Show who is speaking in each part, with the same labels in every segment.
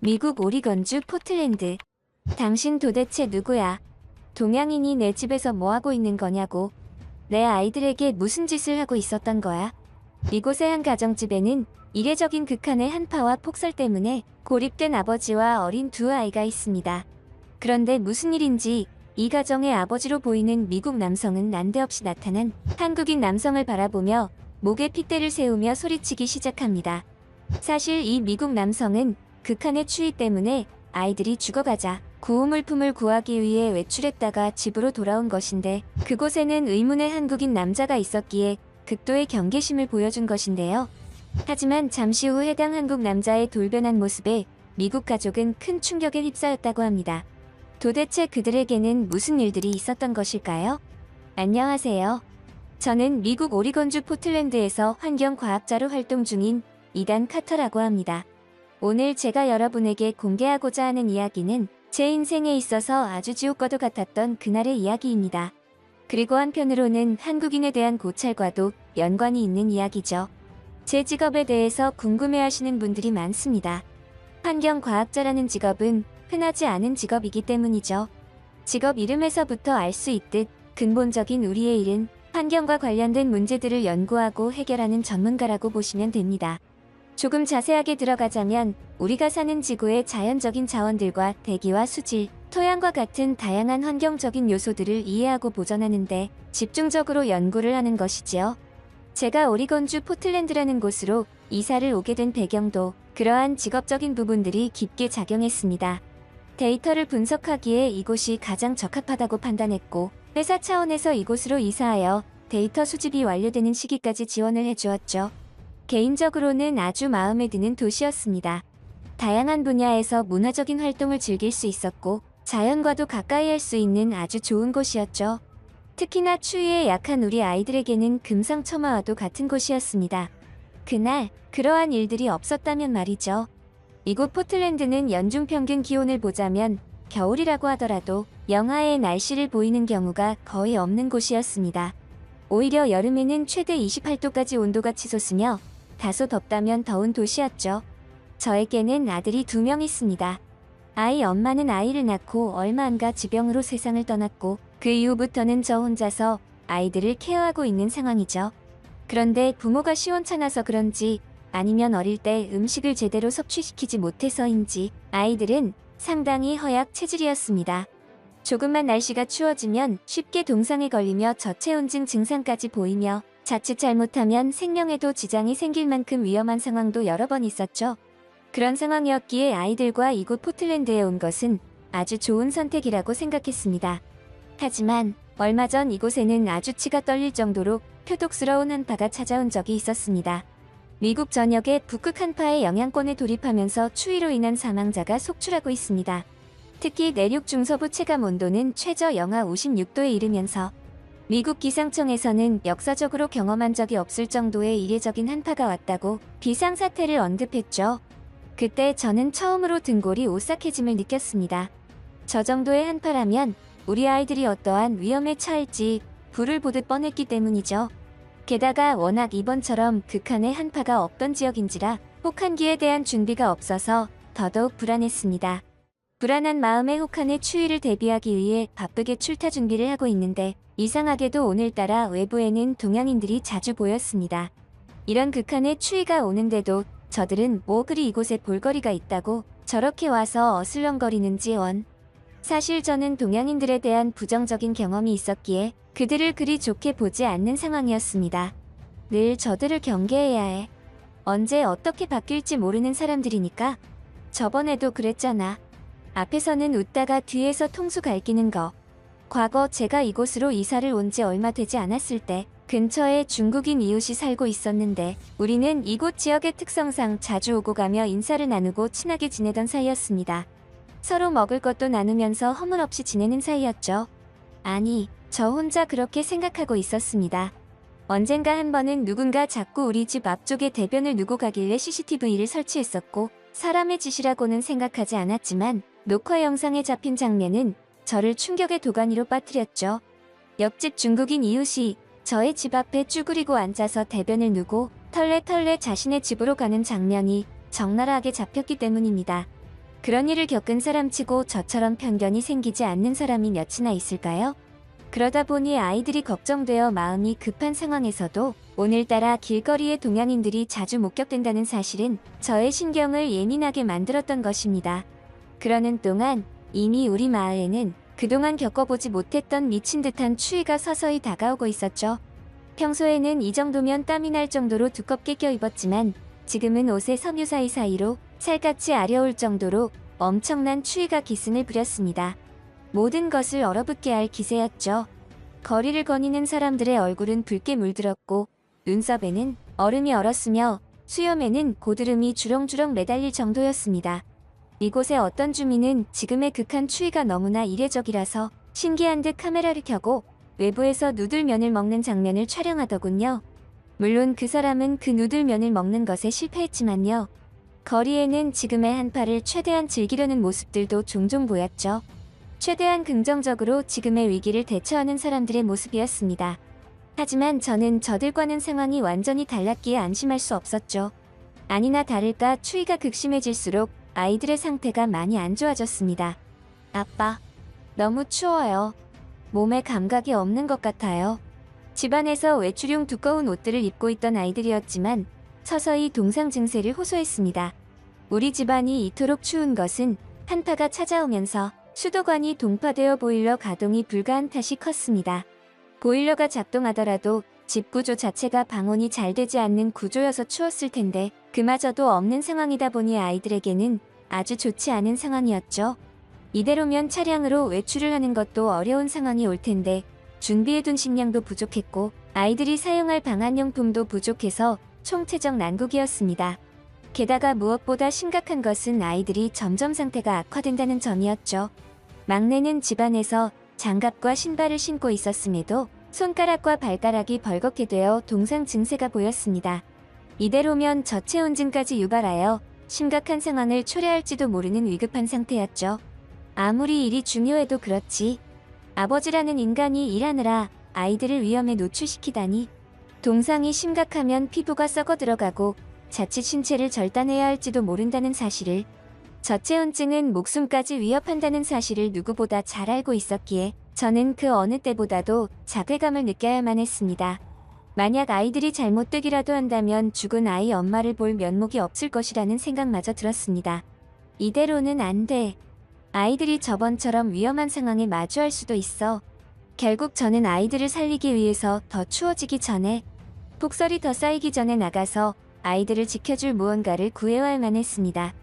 Speaker 1: 미국 오리건주 포틀랜드. 당신 도대체 누구야? 동양인이 내 집에서 뭐하고 있는 거냐고. 내 아이들에게 무슨 짓을 하고 있었던 거야? 이곳의 한 가정집에는 이례적인 극한의 한파와 폭설 때문에 고립된 아버지와 어린 두 아이가 있습니다. 그런데 무슨 일인지 이 가정의 아버지로 보이는 미국 남성은 난데없이 나타난 한국인 남성을 바라보며 목에 핏대를 세우며 소리치기 시작합니다. 사실 이 미국 남성은 극한의 추위 때문에 아이들이 죽어가자 구호물품을 구하기 위해 외출했다가 집으로 돌아온 것인데, 그곳에는 의문의 한국인 남자가 있었기에 극도의 경계심을 보여준 것인데요. 하지만 잠시 후 해당 한국 남자의 돌변한 모습에 미국 가족은 큰 충격에 휩싸였다고 합니다. 도대체 그들에게는 무슨 일들이 있었던 것일까요? 안녕하세요. 저는 미국 오리건주 포틀랜드에서 환경과학자로 활동 중인 이단 카터라고 합니다. 오늘 제가 여러분에게 공개하고자 하는 이야기는 제 인생에 있어서 아주 지옥과도 같았던 그날의 이야기입니다. 그리고 한편으로는 한국인에 대한 고찰과도 연관이 있는 이야기죠. 제 직업에 대해서 궁금해하시는 분들이 많습니다. 환경과학자라는 직업은 흔하지 않은 직업이기 때문이죠. 직업 이름에서부터 알 수 있듯 근본적인 우리의 일은 환경과 관련된 문제들을 연구하고 해결하는 전문가라고 보시면 됩니다. 조금 자세하게 들어가자면 우리가 사는 지구의 자연적인 자원들과 대기와 수질, 토양과 같은 다양한 환경적인 요소들을 이해하고 보존하는 데 집중적으로 연구를 하는 것이지요. 제가 오리건주 포틀랜드라는 곳으로 이사를 오게 된 배경도 그러한 직업적인 부분들이 깊게 작용했습니다. 데이터를 분석하기에 이곳이 가장 적합하다고 판단했고, 회사 차원에서 이곳으로 이사하여 데이터 수집이 완료되는 시기까지 지원을 해주었죠. 개인적으로는 아주 마음에 드는 도시였습니다. 다양한 분야에서 문화적인 활동을 즐길 수 있었고, 자연과도 가까이 할 수 있는 아주 좋은 곳이었죠. 특히나 추위에 약한 우리 아이들에게는 금상첨화와도 같은 곳이었습니다. 그날 그러한 일들이 없었다면 말이죠. 이곳 포틀랜드는 연중 평균 기온을 보자면 겨울이라고 하더라도 영하의 날씨를 보이는 경우가 거의 없는 곳이었습니다. 오히려 여름에는 최대 28도까지 온도가 치솟으며 다소 덥다면 더운 도시였죠. 저에게는 아들이 2명 있습니다. 아이 엄마는 아이를 낳고 얼마 안 가 지병으로 세상을 떠났고, 그 이후부터는 저 혼자서 아이들을 케어하고 있는 상황이죠. 그런데 부모가 시원찮아서 그런지, 아니면 어릴 때 음식을 제대로 섭취시키지 못해서인지 아이들은 상당히 허약 체질이었습니다. 조금만 날씨가 추워지면 쉽게 동상에 걸리며 저체온증 증상까지 보이며, 자칫 잘못하면 생명에도 지장이 생길 만큼 위험한 상황도 여러 번 있었죠. 그런 상황이었기에 아이들과 이곳 포틀랜드에 온 것은 아주 좋은 선택이라고 생각했습니다. 하지만 얼마 전 이곳에는 아주 치가 떨릴 정도로 표독스러운 한파가 찾아온 적이 있었습니다. 미국 전역에 북극 한파의 영향권에 돌입하면서 추위로 인한 사망자가 속출하고 있습니다. 특히 내륙 중서부 체감 온도는 최저 영하 56도에 이르면서 미국 기상청에서는 역사적으로 경험한 적이 없을 정도의 이례적인 한파가 왔다고 비상사태를 언급했죠. 그때 저는 처음으로 등골이 오싹해짐을 느꼈습니다. 저 정도의 한파라면 우리 아이들이 어떠한 위험에 처할지 불을 보듯 뻔했기 때문이죠. 게다가 워낙 이번처럼 극한의 한파가 없던 지역인지라 혹한기에 대한 준비가 없어서 더더욱 불안했습니다. 불안한 마음에 혹한의 추위를 대비하기 위해 바쁘게 출타 준비를 하고 있는데, 이상하게도 오늘따라 외부에는 동양인들이 자주 보였습니다. 이런 극한의 추위가 오는데도 저들은 뭐 그리 이곳에 볼거리가 있다고 저렇게 와서 어슬렁거리는지 원. 사실 저는 동양인들에 대한 부정적인 경험이 있었기에 그들을 그리 좋게 보지 않는 상황이었습니다. 늘 저들을 경계해야 해. 언제 어떻게 바뀔지 모르는 사람들이니까. 저번에도 그랬잖아. 앞에서는 웃다가 뒤에서 통수 갈기는 거. 과거 제가 이곳으로 이사를 온 지 얼마 되지 않았을 때 근처에 중국인 이웃이 살고 있었는데, 우리는 이곳 지역의 특성상 자주 오고 가며 인사를 나누고 친하게 지내던 사이였습니다. 서로 먹을 것도 나누면서 허물없이 지내는 사이였죠. 아니, 저 혼자 그렇게 생각하고 있었습니다. 언젠가 한 번은 누군가 자꾸 우리 집 앞쪽에 대변을 누고 가길래 CCTV를 설치했었고, 사람의 짓이라고는 생각하지 않았지만 녹화 영상에 잡힌 장면은 저를 충격의 도가니로 빠뜨렸죠. 옆집 중국인 이웃이 저의 집 앞에 쭈그리고 앉아서 대변을 누고 털레털레 자신의 집으로 가는 장면이 적나라하게 잡혔기 때문입니다. 그런 일을 겪은 사람치고 저처럼 편견이 생기지 않는 사람이 몇이나 있을까요? 그러다 보니 아이들이 걱정되어 마음이 급한 상황에서도 오늘따라 길거리에 동양인들이 자주 목격된다는 사실은 저의 신경을 예민하게 만들었던 것입니다. 그러는 동안 이미 우리 마을에는 그동안 겪어보지 못했던 미친 듯한 추위가 서서히 다가오고 있었죠. 평소에는 이 정도면 땀이 날 정도로 두껍게 껴입었지만 지금은 옷의 섬유 사이사이로 살갗이 아려올 정도로 엄청난 추위가 기승을 부렸습니다. 모든 것을 얼어붙게 할 기세였죠. 거리를 거니는 사람들의 얼굴은 붉게 물들었고 눈썹에는 얼음이 얼었으며 수염에는 고드름이 주렁주렁 매달릴 정도였습니다. 이곳의 어떤 주민은 지금의 극한 추위가 너무나 이례적이라서 신기한 듯 카메라를 켜고 외부에서 누들면을 먹는 장면을 촬영하더군요. 물론 그 사람은 그 누들면을 먹는 것에 실패했지만요. 거리에는 지금의 한파를 최대한 즐기려는 모습들도 종종 보였죠. 최대한 긍정적으로 지금의 위기를 대처하는 사람들의 모습이었습니다. 하지만 저는 저들과는 상황이 완전히 달랐기에 안심할 수 없었죠. 아니나 다를까 추위가 극심해질수록 아이들의 상태가 많이 안 좋아졌습니다. 아빠, 너무 추워요. 몸에 감각이 없는 것 같아요. 집안에서 외출용 두꺼운 옷들을 입고 있던 아이들이었지만 서서히 동상 증세를 호소했습니다. 우리 집안이 이토록 추운 것은 한파가 찾아오면서 수도관이 동파되어 보일러 가동이 불가한 탓이 컸습니다. 보일러가 작동하더라도 집 구조 자체가 방온이 잘 되지 않는 구조여서 추웠을 텐데 그마저도 없는 상황이다 보니 아이들에게는 아주 좋지 않은 상황이었죠. 이대로면 차량으로 외출을 하는 것도 어려운 상황이 올 텐데 준비해둔 식량도 부족했고 아이들이 사용할 방한용품도 부족해서 총체적 난국이었습니다. 게다가 무엇보다 심각한 것은 아이들이 점점 상태가 악화된다는 점이었죠. 막내는 집안에서 장갑과 신발을 신고 있었음에도 손가락과 발가락이 벌겋게 되어 동상 증세가 보였습니다. 이대로면 저체온증까지 유발하여 심각한 상황을 초래할지도 모르는 위급한 상태였죠. 아무리 일이 중요해도 그렇지. 아버지라는 인간이 일하느라 아이들을 위험에 노출시키다니. 동상이 심각하면 피부가 썩어 들어가고 자칫 신체를 절단해야 할지도 모른다는 사실을, 저체온증은 목숨까지 위협한다는 사실을 누구보다 잘 알고 있었기에 저는 그 어느 때보다도 자괴감을 느껴야만 했습니다. 만약 아이들이 잘못되기라도 한다면 죽은 아이 엄마를 볼 면목이 없을 것이라는 생각마저 들었습니다. 이대로는 안 돼. 아이들이 저번처럼 위험한 상황에 마주할 수도 있어. 결국 저는 아이들을 살리기 위해서 더 추워지기 전에, 폭설이 더 쌓이기 전에 나가서 아이들을 지켜줄 무언가를 구해와야만 했습니다.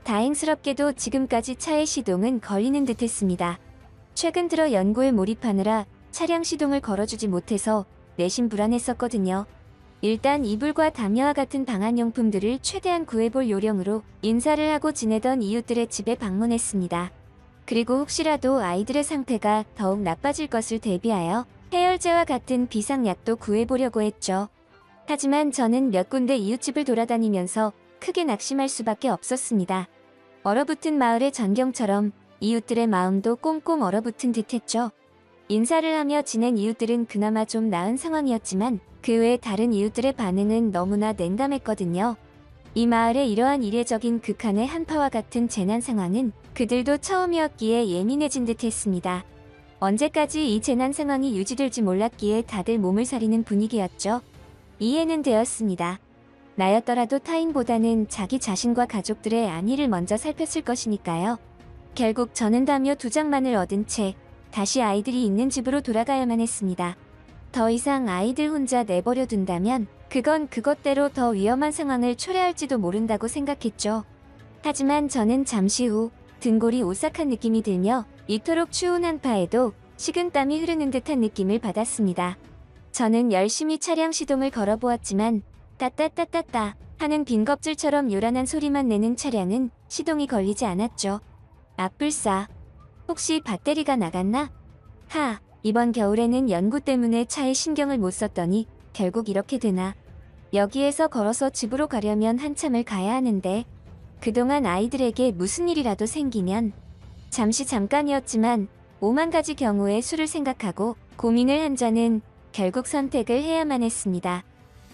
Speaker 1: 다행스럽게도 지금까지 차의 시동은 걸리는 듯 했습니다. 최근 들어 연구에 몰입하느라 차량 시동을 걸어주지 못해서 내심 불안했었거든요. 일단 이불과 담요와 같은 방한용품들을 최대한 구해볼 요령으로 인사를 하고 지내던 이웃들의 집에 방문했습니다. 그리고 혹시라도 아이들의 상태가 더욱 나빠질 것을 대비하여 해열제와 같은 비상약도 구해보려고 했죠. 하지만 저는 몇 군데 이웃집을 돌아다니면서 크게 낙심할 수밖에 없었습니다. 얼어붙은 마을의 전경처럼 이웃들의 마음도 꽁꽁 얼어붙은 듯했죠. 인사를 하며 지낸 이웃들은 그나마 좀 나은 상황이었지만 그 외 다른 이웃들의 반응은 너무나 냉담했거든요. 이 마을의 이러한 이례적인 극한의 한파와 같은 재난 상황은 그들도 처음이었기에 예민해진 듯했습니다. 언제까지 이 재난 상황이 유지될지 몰랐기에 다들 몸을 사리는 분위기였죠. 이해는 되었습니다. 나였더라도 타인보다는 자기 자신과 가족들의 안위를 먼저 살폈을 것이니까요. 결국 저는 담요 2장만을 얻은 채 다시 아이들이 있는 집으로 돌아가야만 했습니다. 더 이상 아이들 혼자 내버려 둔다면 그건 그것대로 더 위험한 상황을 초래할지도 모른다고 생각했죠. 하지만 저는 잠시 후 등골이 오싹한 느낌이 들며 이토록 추운 한파에도 식은땀이 흐르는 듯한 느낌을 받았습니다. 저는 열심히 차량 시동을 걸어보았지만 따따따따따 하는 빈 껍질처럼 요란한 소리만 내는 차량은 시동이 걸리지 않았죠. 악불싸. 혹시 배터리가 나갔나? 하, 이번 겨울에는 연구 때문에 차에 신경을 못 썼더니 결국 이렇게 되나. 여기에서 걸어서 집으로 가려면 한참을 가야 하는데 그동안 아이들에게 무슨 일이라도 생기면, 잠깐이었지만 5만 가지 경우의 수를 생각하고 고민을 한 저는 결국 선택을 해야만 했습니다.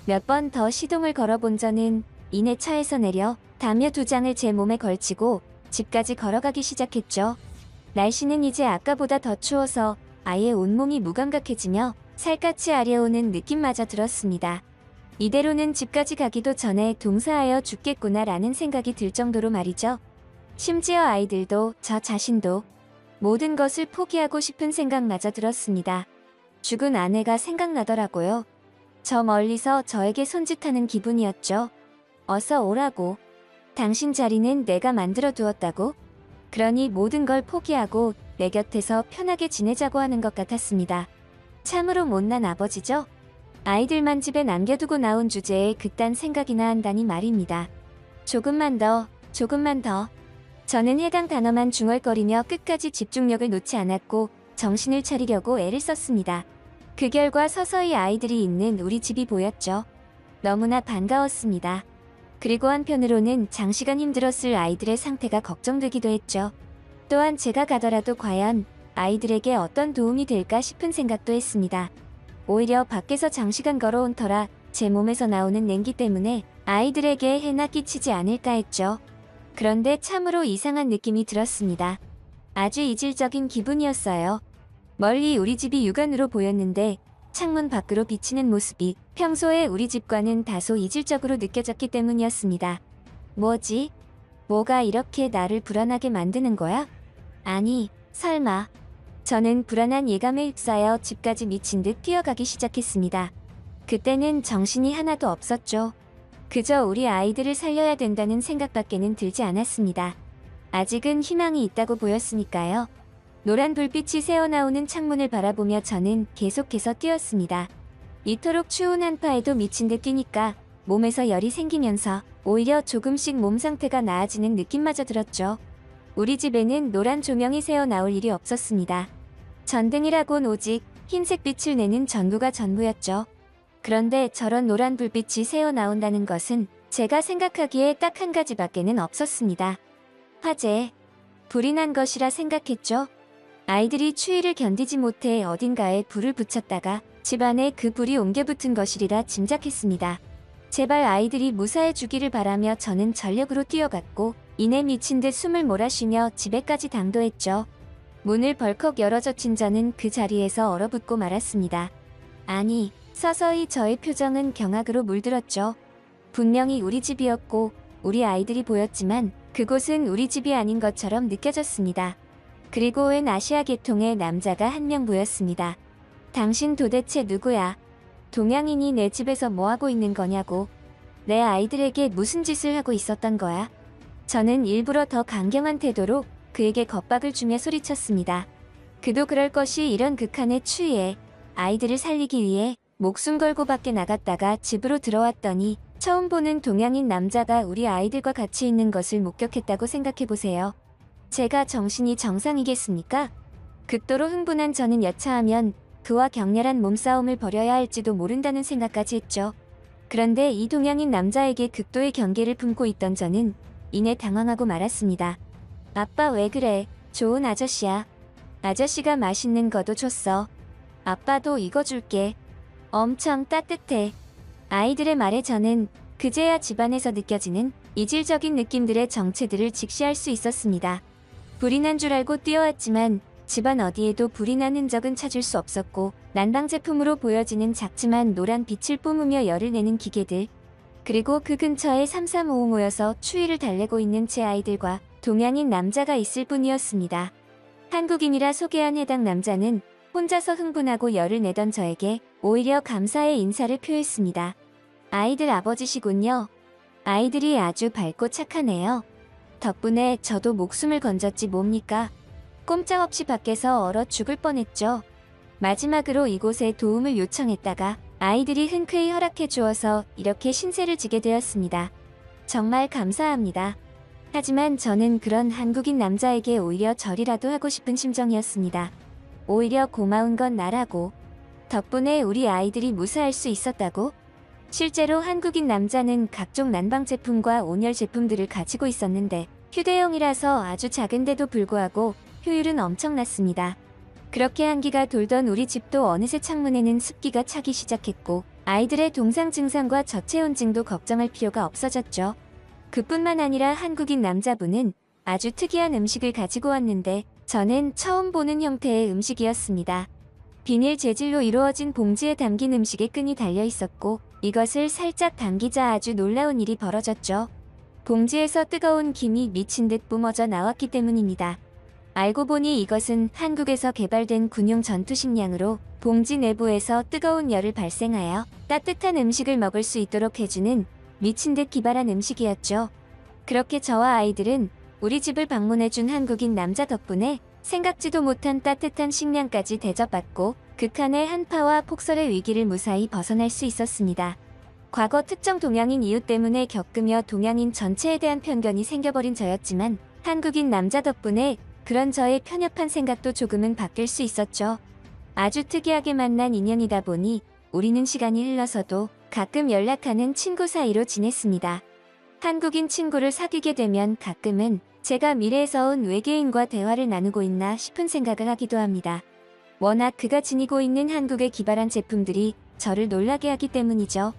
Speaker 1: 몇 번 더 시동을 걸어본 저는 이내 차에서 내려 담요 2장을 제 몸에 걸치고 집까지 걸어가기 시작했죠. 날씨는 이제 아까보다 더 추워서 아예 온몸이 무감각해지며 살갗이 아려오는 느낌마저 들었습니다. 이대로는 집까지 가기도 전에 동사하여 죽겠구나라는 생각이 들 정도로 말이죠. 심지어 아이들도 저 자신도 모든 것을 포기하고 싶은 생각마저 들었습니다. 죽은 아내가 생각나더라고요. 저 멀리서 저에게 손짓하는 기분이었죠. 어서 오라고. 당신 자리는 내가 만들어 두었다고? 그러니 모든 걸 포기하고 내 곁에서 편하게 지내자고 하는 것 같았습니다. 참으로 못난 아버지죠? 아이들만 집에 남겨두고 나온 주제에 그딴 생각이나 한다니 말입니다. 조금만 더, 조금만 더. 저는 해당 단어만 중얼거리며 끝까지 집중력을 놓지 않았고 정신을 차리려고 애를 썼습니다. 그 결과 서서히 아이들이 있는 우리 집이 보였죠. 너무나 반가웠습니다. 그리고 한편으로는 장시간 힘들었을 아이들의 상태가 걱정되기도 했죠. 또한 제가 가더라도 과연 아이들에게 어떤 도움이 될까 싶은 생각도 했습니다. 오히려 밖에서 장시간 걸어온 터라 제 몸에서 나오는 냉기 때문에 아이들에게 해나 끼치지 않을까 했죠. 그런데 참으로 이상한 느낌이 들었습니다. 아주 이질적인 기분이었어요. 멀리 우리 집이 육안으로 보였는데 창문 밖으로 비치는 모습이 평소에 우리 집과는 다소 이질적으로 느껴졌기 때문이었습니다. 뭐지? 뭐가 이렇게 나를 불안하게 만드는 거야? 아니, 설마. 저는 불안한 예감에 휩싸여 집까지 미친 듯 뛰어가기 시작했습니다. 그때는 정신이 하나도 없었죠. 그저 우리 아이들을 살려야 된다는 생각밖에는 들지 않았습니다. 아직은 희망이 있다고 보였으니까요. 노란 불빛이 새어나오는 창문을 바라보며 저는 계속해서 뛰었습니다. 이토록 추운 한파에도 미친 듯 뛰니까 몸에서 열이 생기면서 오히려 조금씩 몸 상태가 나아지는 느낌마저 들었죠. 우리 집에는 노란 조명이 새어나올 일이 없었습니다. 전등이라곤 오직 흰색 빛을 내는 전구가 전부였죠. 그런데 저런 노란 불빛이 새어나온다는 것은 제가 생각하기에 딱 한 가지밖에는 없었습니다. 화재. 불이 난 것이라 생각했죠. 아이들이 추위를 견디지 못해 어딘가에 불을 붙였다가 집안에 그 불이 옮겨 붙은 것이리라 짐작했습니다. 제발 아이들이 무사해 주기를 바라며 저는 전력으로 뛰어갔고 이내 미친 듯 숨을 몰아쉬며 집에까지 당도했죠. 문을 벌컥 열어젖힌 저는 그 자리에서 얼어붙고 말았습니다. 아니, 서서히 저의 표정은 경악으로 물들었죠. 분명히 우리 집이었고 우리 아이들이 보였지만 그곳은 우리 집이 아닌 것처럼 느껴졌습니다. 그리고 웬 아시아 계통의 남자가 한 명 보였습니다. 당신 도대체 누구야? 동양인이 내 집에서 뭐하고 있는 거냐고. 내 아이들에게 무슨 짓을 하고 있었던 거야? 저는 일부러 더 강경한 태도로 그에게 겁박을 주며 소리쳤습니다. 그도 그럴 것이 이런 극한의 추위에 아이들을 살리기 위해 목숨 걸고 밖에 나갔다가 집으로 들어왔더니 처음 보는 동양인 남자가 우리 아이들과 같이 있는 것을 목격했다고 생각해보세요. 제가 정신이 정상이겠습니까? 극도로 흥분한 저는 여차하면 그와 격렬한 몸싸움을 벌여야 할지도 모른다는 생각까지 했죠. 그런데 이 동양인 남자에게 극도의 경계를 품고 있던 저는 이내 당황하고 말았습니다. 아빠 왜 그래? 좋은 아저씨야. 아저씨가 맛있는 거도 줬어. 아빠도 이거 줄게. 엄청 따뜻해. 아이들의 말에 저는 그제야 집안에서 느껴지는 이질적인 느낌들의 정체들을 직시할 수 있었습니다. 불이 난 줄 알고 뛰어왔지만 집안 어디에도 불이 난 흔적은 찾을 수 없었고 난방 제품으로 보여지는 작지만 노란 빛을 뿜으며 열을 내는 기계들, 그리고 그 근처에 삼삼오오 모여서 추위를 달래고 있는 제 아이들과 동양인 남자가 있을 뿐이었습니다. 한국인이라 소개한 해당 남자는 혼자서 흥분하고 열을 내던 저에게 오히려 감사의 인사를 표했습니다. 아이들 아버지시군요. 아이들이 아주 밝고 착하네요. 덕분에 저도 목숨을 건졌지 뭡니까? 꼼짝없이 밖에서 얼어 죽을 뻔했죠. 마지막으로 이곳에 도움을 요청했다가 아이들이 흔쾌히 허락해 주어서 이렇게 신세를 지게 되었습니다. 정말 감사합니다. 하지만 저는 그런 한국인 남자에게 오히려 절이라도 하고 싶은 심정이었습니다. 오히려 고마운 건 나라고. 덕분에 우리 아이들이 무사할 수 있었다고? 실제로 한국인 남자는 각종 난방 제품과 온열 제품들을 가지고 있었는데 휴대용이라서 아주 작은데도 불구하고 효율은 엄청났습니다. 그렇게 한기가 돌던 우리 집도 어느새 창문에는 습기가 차기 시작했고 아이들의 동상 증상과 저체온증도 걱정할 필요가 없어졌죠. 그뿐만 아니라 한국인 남자분은 아주 특이한 음식을 가지고 왔는데 저는 처음 보는 형태의 음식이었습니다. 비닐 재질로 이루어진 봉지에 담긴 음식에 끈이 달려 있었고 이것을 살짝 당기자 아주 놀라운 일이 벌어졌죠. 봉지에서 뜨거운 김이 미친 듯 뿜어져 나왔기 때문입니다. 알고 보니 이것은 한국에서 개발된 군용 전투식량으로 봉지 내부에서 뜨거운 열을 발생하여 따뜻한 음식을 먹을 수 있도록 해주는 미친 듯 기발한 음식이었죠. 그렇게 저와 아이들은 우리 집을 방문해준 한국인 남자 덕분에 생각지도 못한 따뜻한 식량까지 대접받고 극한의 한파와 폭설의 위기를 무사히 벗어날 수 있었습니다. 과거 특정 동양인 이유 때문에 겪으며 동양인 전체에 대한 편견이 생겨버린 저였지만 한국인 남자 덕분에 그런 저의 편협한 생각도 조금은 바뀔 수 있었죠. 아주 특이하게 만난 인연이다 보니 우리는 시간이 흘러서도 가끔 연락하는 친구 사이로 지냈습니다. 한국인 친구를 사귀게 되면 가끔은 제가 미래에서 온 외계인과 대화를 나누고 있나 싶은 생각을 하기도 합니다. 워낙 그가 지니고 있는 한국의 기발한 제품들이 저를 놀라게 하기 때문이죠.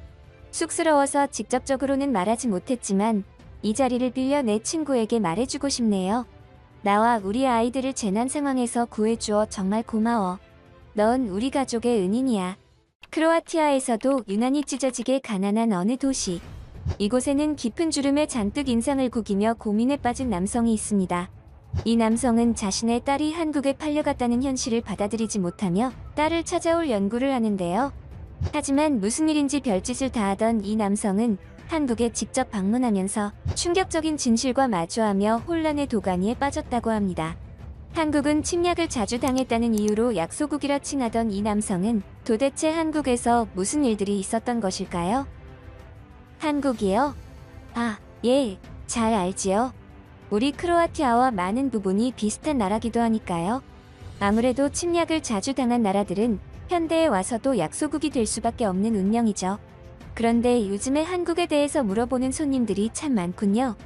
Speaker 1: 쑥스러워서 직접적으로는 말하지 못했지만 이 자리를 빌려 내 친구에게 말해주고 싶네요. 나와 우리 아이들을 재난 상황에서 구해주어 정말 고마워. 넌 우리 가족의 은인이야. 크로아티아에서도 유난히 찢어지게 가난한 어느 도시. 이곳에는 깊은 주름에 잔뜩 인상을 구기며 고민에 빠진 남성이 있습니다. 이 남성은 자신의 딸이 한국에 팔려갔다는 현실을 받아들이지 못하며 딸을 찾아올 연구를 하는데요. 하지만 무슨 일인지 별짓을 다하던 이 남성은 한국에 직접 방문하면서 충격적인 진실과 마주하며 혼란의 도가니에 빠졌다고 합니다. 한국은 침략을 자주 당했다는 이유로 약소국이라 칭하던 이 남성은 도대체 한국에서 무슨 일들이 있었던 것일까요? 한국이요? 아, 예, 잘 알지요. 우리 크로아티아와 많은 부분이 비슷한 나라기도 하니까요. 아무래도 침략을 자주 당한 나라들은 현대에 와서도 약소국이 될 수밖에 없는 운명이죠. 그런데 요즘에 한국에 대해서 물어보는 손님들이 참 많군요.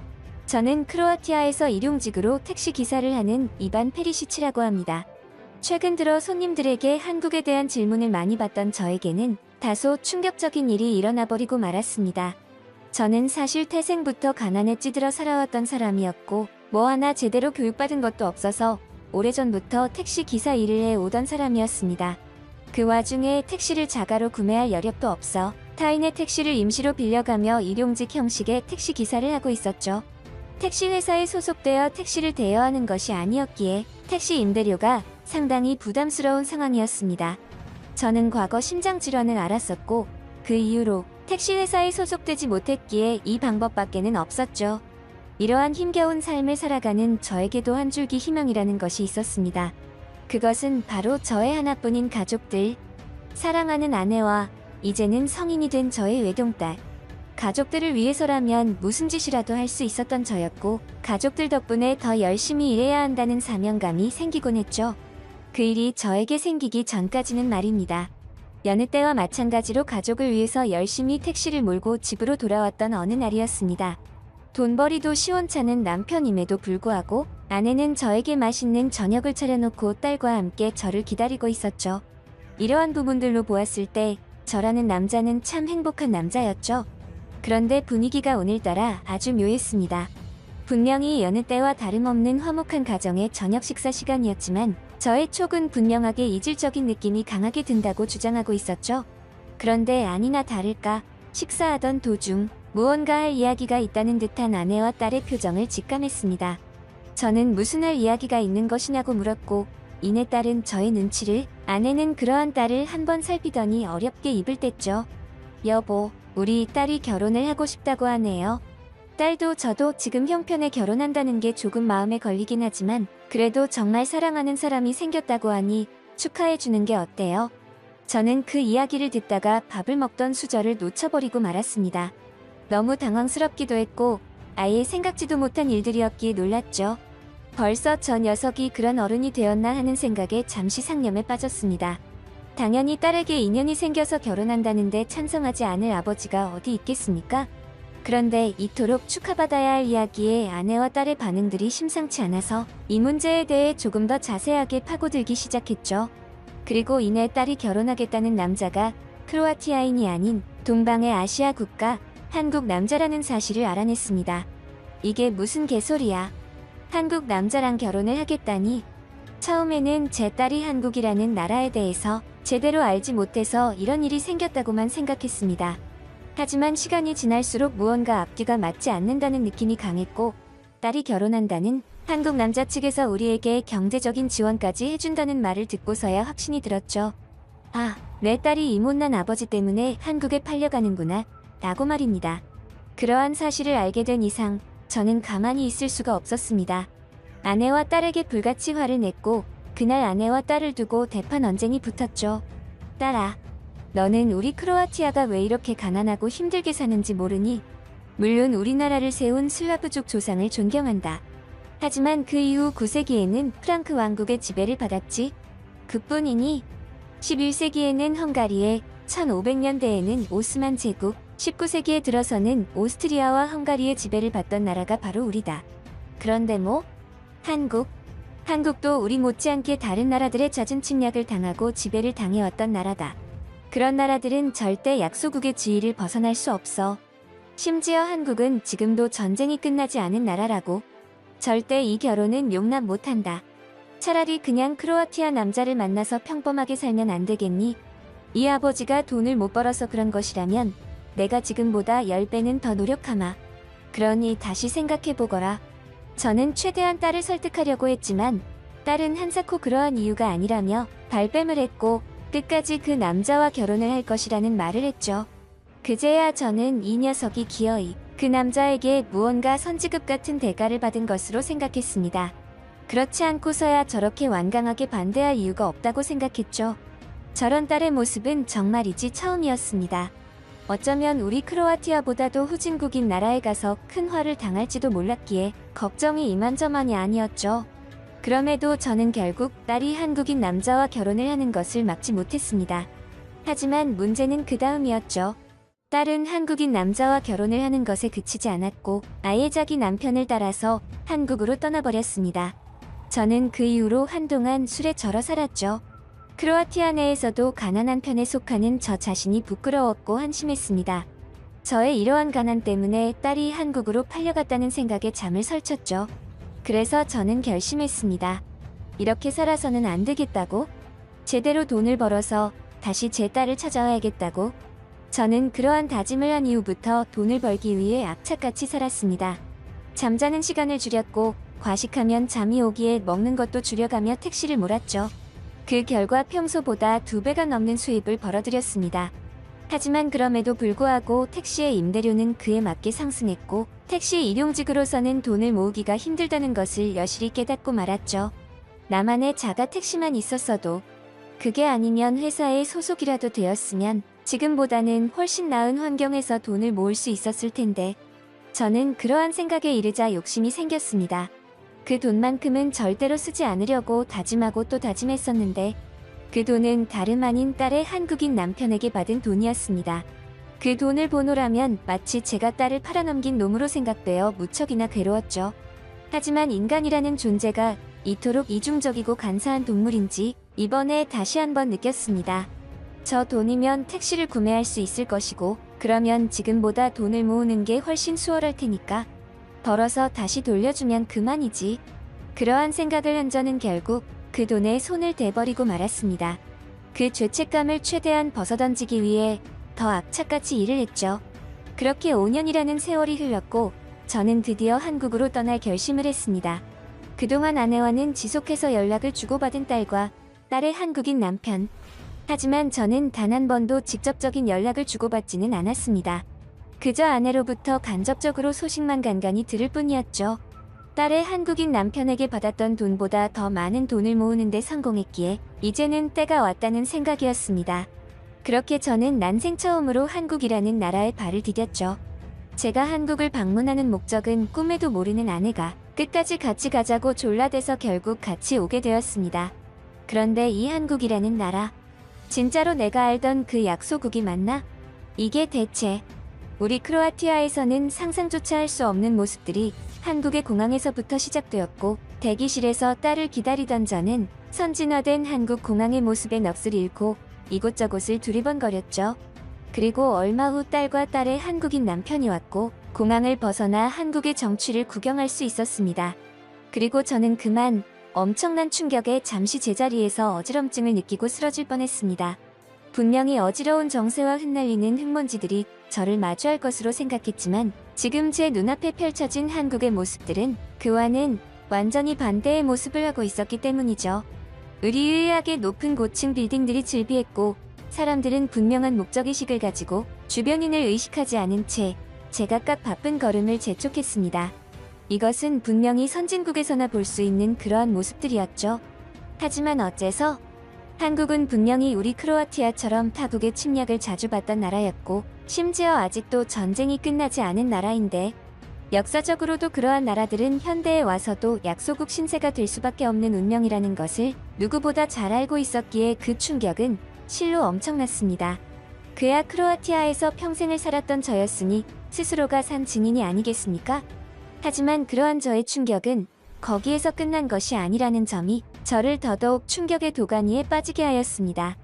Speaker 1: 저는 크로아티아에서 일용직으로 택시 기사를 하는 이반 페리시치라고 합니다. 최근 들어 손님들에게 한국에 대한 질문을 많이 받던 저에게는 다소 충격적인 일이 일어나 버리고 말았습니다. 저는 사실 태생부터 가난에 찌들어 살아왔던 사람이었고 뭐 하나 제대로 교육받은 것도 없어서 오래전부터 택시 기사 일을 해오던 사람이었습니다. 그 와중에 택시를 자가로 구매할 여력도 없어 타인의 택시를 임시로 빌려가며 일용직 형식의 택시 기사를 하고 있었죠. 택시 회사에 소속되어 택시를 대여하는 것이 아니었기에 택시 임대료가 상당히 부담스러운 상황이었습니다. 저는 과거 심장질환을 앓았었고 그 이후로 택시 회사에 소속되지 못했기에 이 방법밖에는 없었죠. 이러한 힘겨운 삶을 살아가는 저에게도 한 줄기 희망이라는 것이 있었습니다. 그것은 바로 저의 하나뿐인 가족들, 사랑하는 아내와 이제는 성인이 된 저의 외동딸. 가족들을 위해서라면 무슨 짓이라도 할 수 있었던 저였고 가족들 덕분에 더 열심히 일해야 한다는 사명감이 생기곤 했죠. 그 일이 저에게 생기기 전까지는 말입니다. 여느 때와 마찬가지로 가족을 위해서 열심히 택시를 몰고 집으로 돌아왔던 어느 날이었습니다. 돈벌이도 시원찮은 남편임에도 불구하고 아내는 저에게 맛있는 저녁을 차려놓고 딸과 함께 저를 기다리고 있었죠. 이러한 부분들로 보았을 때 저라는 남자는 참 행복한 남자였죠. 그런데 분위기가 오늘따라 아주 묘했습니다. 분명히 여느 때와 다름없는 화목한 가정의 저녁 식사 시간이었지만 저의 촉은 분명하게 이질적인 느낌이 강하게 든다고 주장하고 있었죠. 그런데 아니나 다를까 식사하던 도중 무언가 할 이야기가 있다는 듯한 아내와 딸의 표정을 직감했습니다. 저는 무슨 할 이야기가 있는 것이냐고 물었고 이내 딸은 저의 눈치를, 아내는 그러한 딸을 한번 살피더니 어렵게 입을 뗐죠. 여보, 우리 딸이 결혼을 하고 싶다고 하네요. 딸도 저도 지금 형편에 결혼한다는 게 조금 마음에 걸리긴 하지만 그래도 정말 사랑하는 사람이 생겼다고 하니 축하해주는 게 어때요? 저는 그 이야기를 듣다가 밥을 먹던 수저를 놓쳐버리고 말았습니다. 너무 당황스럽기도 했고 아예 생각지도 못한 일들이었기에 놀랐죠. 벌써 저 녀석이 그런 어른이 되었나 하는 생각에 잠시 상념에 빠졌습니다. 당연히 딸에게 인연이 생겨서 결혼한다는데 찬성하지 않을 아버지가 어디 있겠습니까? 그런데 이토록 축하받아야 할 이야기에 아내와 딸의 반응들이 심상치 않아서 이 문제에 대해 조금 더 자세하게 파고들기 시작했죠. 그리고 이내 딸이 결혼하겠다는 남자가 크로아티아인이 아닌 동방의 아시아 국가 한국 남자라는 사실을 알아냈습니다. 이게 무슨 개소리야. 한국 남자랑 결혼을 하겠다니. 처음에는 제 딸이 한국이라는 나라에 대해서 제대로 알지 못해서 이런 일이 생겼다고만 생각했습니다. 하지만 시간이 지날수록 무언가 앞뒤가 맞지 않는다는 느낌이 강했고, 딸이 결혼한다는 한국 남자 측에서 우리에게 경제적인 지원까지 해준다는 말을 듣고서야 확신이 들었죠. 아, 내 딸이 이 못난 아버지 때문에 한국에 팔려가는구나, 라고 말입니다. 그러한 사실을 알게 된 이상 저는 가만히 있을 수가 없었습니다. 아내와 딸에게 불같이 화를 냈고 그날 아내와 딸을 두고 대판 언쟁이 붙었죠. 딸아, 너는 우리 크로아티아가 왜 이렇게 가난하고 힘들게 사는지 모르니? 물론 우리나라를 세운 슬라브족 조상을 존경한다. 하지만 그 이후 9세기에는 프랑크 왕국의 지배를 받았지. 그뿐이니 11세기에는 헝가리에, 1500년대에는 오스만 제국, 19세기에 들어서는 오스트리아와 헝가리의 지배를 받던 나라가 바로 우리다. 그런데 뭐? 한국도 우리 못지않게 다른 나라들의 잦은 침략을 당하고 지배를 당해왔던 나라다. 그런 나라들은 절대 약소국의 지위를 벗어날 수 없어. 심지어 한국은 지금도 전쟁이 끝나지 않은 나라라고. 절대 이 결혼은 용납 못한다. 차라리 그냥 크로아티아 남자를 만나서 평범하게 살면 안 되겠니? 이 아버지가 돈을 못 벌어서 그런 것이라면 내가 지금보다 10배는 더 노력하마. 그러니 다시 생각해보거라. 저는 최대한 딸을 설득하려고 했지만 딸은 한사코 그러한 이유가 아니라며 발뺌을 했고 끝까지 그 남자와 결혼을 할 것이라는 말을 했죠. 그제야 저는 이 녀석이 기어이 그 남자에게 무언가 선지급 같은 대가를 받은 것으로 생각했습니다. 그렇지 않고서야 저렇게 완강하게 반대할 이유가 없다고 생각했죠. 저런 딸의 모습은 정말이지 처음이었습니다. 어쩌면 우리 크로아티아보다도 후진국인 나라에 가서 큰 화를 당할지도 몰랐기에 걱정이 이만저만이 아니었죠. 그럼에도 저는 결국 딸이 한국인 남자와 결혼을 하는 것을 막지 못했습니다. 하지만 문제는 그 다음이었죠. 딸은 한국인 남자와 결혼을 하는 것에 그치지 않았고 아예 자기 남편을 따라서 한국으로 떠나버렸습니다. 저는 그 이후로 한동안 술에 절어 살았죠. 크로아티아 내에서도 가난한 편에 속하는 저 자신이 부끄러웠고 한심했습니다. 저의 이러한 가난 때문에 딸이 한국으로 팔려갔다는 생각에 잠을 설쳤죠. 그래서 저는 결심했습니다. 이렇게 살아서는 안 되겠다고? 제대로 돈을 벌어서 다시 제 딸을 찾아와야겠다고? 저는 그러한 다짐을 한 이후부터 돈을 벌기 위해 악착같이 살았습니다. 잠자는 시간을 줄였고 과식하면 잠이 오기에 먹는 것도 줄여가며 택시를 몰았죠. 그 결과 평소보다 2배가 넘는 수입을 벌어들였습니다. 하지만 그럼에도 불구하고 택시의 임대료는 그에 맞게 상승했고 택시 일용직으로서는 돈을 모으기가 힘들다는 것을 여실히 깨닫고 말았죠. 나만의 자가 택시만 있었어도 그게 아니면 회사의 소속이라도 되었으면 지금보다는 훨씬 나은 환경에서 돈을 모을 수 있었을 텐데 저는 그러한 생각에 이르자 욕심이 생겼습니다. 그 돈만큼은 절대로 쓰지 않으려고 다짐하고 또 다짐했었는데 그 돈은 다름 아닌 딸의 한국인 남편에게 받은 돈이었습니다. 그 돈을 보노라면 마치 제가 딸을 팔아넘긴 놈으로 생각되어 무척이나 괴로웠죠. 하지만 인간이라는 존재가 이토록 이중적이고 간사한 동물인지 이번에 다시 한번 느꼈습니다. 저 돈이면 택시를 구매할 수 있을 것이고 그러면 지금보다 돈을 모으는 게 훨씬 수월할 테니까 벌어서 다시 돌려주면 그만이지. 그러한 생각을 한 저는 결국 그 돈에 손을 대버리고 말았습니다. 그 죄책감을 최대한 벗어던지기 위해 더 악착같이 일을 했죠. 그렇게 5년이라는 세월이 흘렀고 저는 드디어 한국으로 떠날 결심을 했습니다. 그동안 아내와는 지속해서 연락을 주고받은 딸과 딸의 한국인 남편. 하지만 저는 단 한 번도 직접적인 연락을 주고받지는 않았습니다. 그저 아내로부터 간접적으로 소식만 간간히 들을 뿐이었죠. 딸의 한국인 남편에게 받았던 돈보다 더 많은 돈을 모으는 데 성공했기에 이제는 때가 왔다는 생각이었습니다. 그렇게 저는 난생 처음으로 한국이라는 나라에 발을 디뎠죠. 제가 한국을 방문하는 목적은 꿈에도 모르는 아내가 끝까지 같이 가자고 졸라대서 결국 같이 오게 되었습니다. 그런데 이 한국이라는 나라, 진짜로 내가 알던 그 약소국이 맞나? 이게 대체... 우리 크로아티아에서는 상상조차 할 수 없는 모습들이 한국의 공항에서부터 시작되었고 대기실에서 딸을 기다리던 저는 선진화된 한국 공항의 모습에 넋을 잃고 이곳저곳을 두리번거렸죠. 그리고 얼마 후 딸과 딸의 한국인 남편이 왔고 공항을 벗어나 한국의 정취를 구경할 수 있었습니다. 그리고 저는 그만 엄청난 충격에 잠시 제자리에서 어지럼증을 느끼고 쓰러질 뻔했습니다. 분명히 어지러운 정세와 흩날리는 흙먼지들이 저를 마주할 것으로 생각했지만 지금 제 눈앞에 펼쳐진 한국의 모습들은 그와는 완전히 반대의 모습을 하고 있었기 때문이죠. 으리으리하게 높은 고층 빌딩들이 즐비했고 사람들은 분명한 목적의식을 가지고 주변인을 의식하지 않은 채 제각각 바쁜 걸음을 재촉했습니다. 이것은 분명히 선진국에서나 볼 수 있는 그러한 모습들이었죠. 하지만 어째서 한국은 분명히 우리 크로아티아처럼 타국의 침략을 자주 받던 나라였고 심지어 아직도 전쟁이 끝나지 않은 나라인데 역사적으로도 그러한 나라들은 현대에 와서도 약소국 신세가 될 수밖에 없는 운명이라는 것을 누구보다 잘 알고 있었기에 그 충격은 실로 엄청났습니다. 그야 크로아티아에서 평생을 살았던 저였으니 스스로가 산 증인이 아니겠습니까? 하지만 그러한 저의 충격은 거기에서 끝난 것이 아니라는 점이 저를 더더욱 충격의 도가니에 빠지게 하였습니다.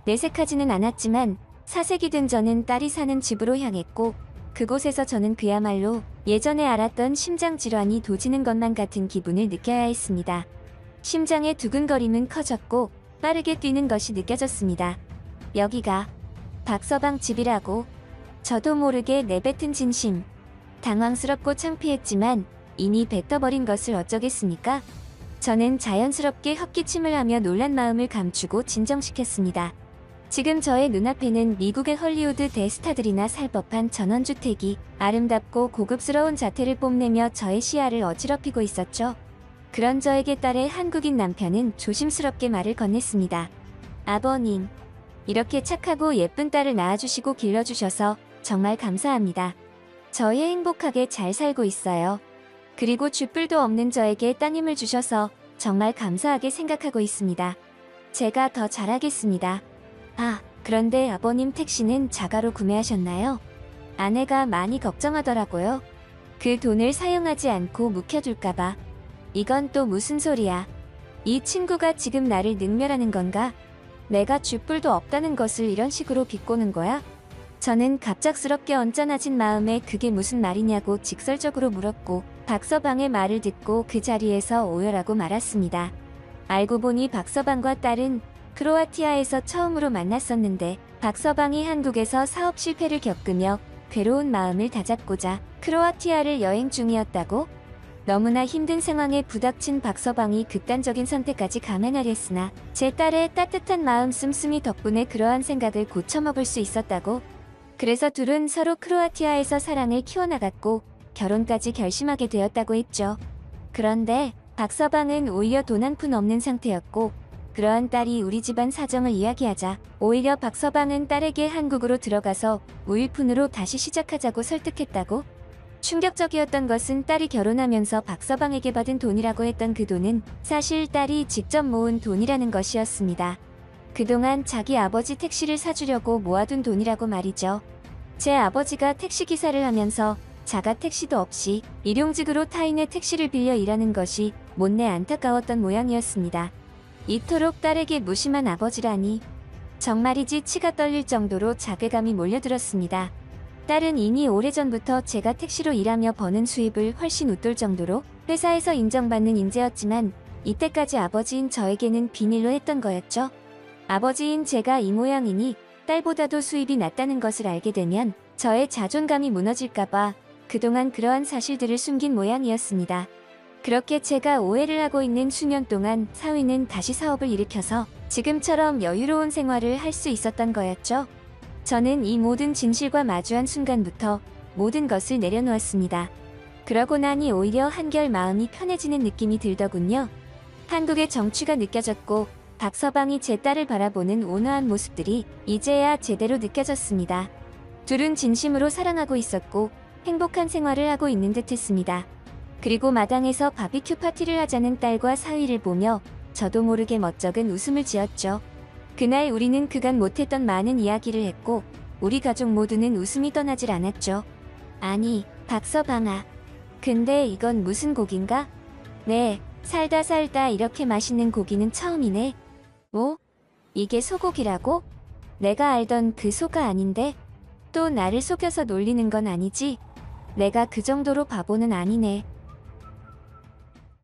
Speaker 1: 내색하지는 않았지만 4세기 된 저는 딸이 사는 집으로 향했고 그곳에서 저는 그야말로 예전에 알았던 심장질환이 도지는 것만 같은 기분을 느껴야 했습니다. 심장의 두근거림은 커졌고 빠르게 뛰는 것이 느껴졌습니다. 여기가 박서방 집이라고 저도 모르게 내뱉은 진심. 당황스럽고 창피했지만 이미 뱉어버린 것을 어쩌겠습니까? 저는 자연스럽게 헛기침을 하며 놀란 마음을 감추고 진정시켰습니다. 지금 저의 눈앞에는 미국의 헐리우드 대스타들이나 살 법한 전원주택이 아름답고 고급스러운 자태를 뽐내며 저의 시야를 어지럽히고 있었죠. 그런 저에게 딸의 한국인 남편은 조심스럽게 말을 건넸습니다. 아버님, 이렇게 착하고 예쁜 딸을 낳아주시고 길러주셔서 정말 감사합니다. 저희 행복하게 잘 살고 있어요. 그리고 쥐뿔도 없는 저에게 따님을 주셔서 정말 감사하게 생각하고 있습니다. 제가 더 잘하겠습니다. 아, 그런데 아버님 택시는 자가로 구매하셨나요? 아내가 많이 걱정하더라고요. 그 돈을 사용하지 않고 묵혀둘까봐. 이건 또 무슨 소리야. 이 친구가 지금 나를 능멸하는 건가? 내가 쥐뿔도 없다는 것을 이런 식으로 비꼬는 거야? 저는 갑작스럽게 언짢아진 마음에 그게 무슨 말이냐고 직설적으로 물었고 박서방의 말을 듣고 그 자리에서 오열하고 말았습니다. 알고 보니 박서방과 딸은 크로아티아에서 처음으로 만났었는데 박서방이 한국에서 사업 실패를 겪으며 괴로운 마음을 다잡고자 크로아티아를 여행 중이었다고? 너무나 힘든 상황에 부닥친 박서방이 극단적인 선택까지 감행하려 했으나 제 딸의 따뜻한 마음 씀씀이 덕분에 그러한 생각을 고쳐먹을 수 있었다고? 그래서 둘은 서로 크로아티아에서 사랑을 키워나갔고 결혼까지 결심하게 되었다고 했죠. 그런데 박서방은 오히려 돈 한 푼 없는 상태였고 그러한 딸이 우리 집안 사정을 이야기하자 오히려 박서방은 딸에게 한국으로 들어가서 무일푼으로 다시 시작하자고 설득했다고? 충격적이었던 것은 딸이 결혼하면서 박서방에게 받은 돈이라고 했던 그 돈은 사실 딸이 직접 모은 돈이라는 것이었습니다. 그동안 자기 아버지 택시를 사주려고 모아둔 돈이라고 말이죠. 제 아버지가 택시기사를 하면서 자가 택시도 없이 일용직으로 타인의 택시를 빌려 일하는 것이 못내 안타까웠던 모양이었습니다. 이토록 딸에게 무심한 아버지라니. 정말이지 치가 떨릴 정도로 자괴감이 몰려들었습니다. 딸은 이미 오래전부터 제가 택시로 일하며 버는 수입을 훨씬 웃돌 정도로 회사에서 인정받는 인재였지만 이때까지 아버지인 저에게는 비밀로 했던 거였죠. 아버지인 제가 이 모양이니 딸보다도 수입이 낮다는 것을 알게 되면 저의 자존감이 무너질까봐 그동안 그러한 사실들을 숨긴 모양이었습니다. 그렇게 제가 오해를 하고 있는 수년 동안 사위는 다시 사업을 일으켜서 지금처럼 여유로운 생활을 할 수 있었던 거였죠. 저는 이 모든 진실과 마주한 순간부터 모든 것을 내려놓았습니다. 그러고 나니 오히려 한결 마음이 편해지는 느낌이 들더군요. 한국의 정취가 느껴졌고 박서방이 제 딸을 바라보는 온화한 모습들이 이제야 제대로 느껴졌습니다. 둘은 진심으로 사랑하고 있었고 행복한 생활을 하고 있는 듯 했습니다. 그리고 마당에서 바비큐 파티를 하자는 딸과 사위를 보며 저도 모르게 멋쩍은 웃음을 지었죠. 그날 우리는 그간 못했던 많은 이야기를 했고 우리 가족 모두는 웃음이 떠나질 않았죠. 아니, 박서방아. 근데 이건 무슨 고기인가? 네, 살다 이렇게 맛있는 고기는 처음이네. 뭐? 이게 소고기라고? 내가 알던 그 소가 아닌데? 또 나를 속여서 놀리는 건 아니지? 내가 그 정도로 바보는 아니네.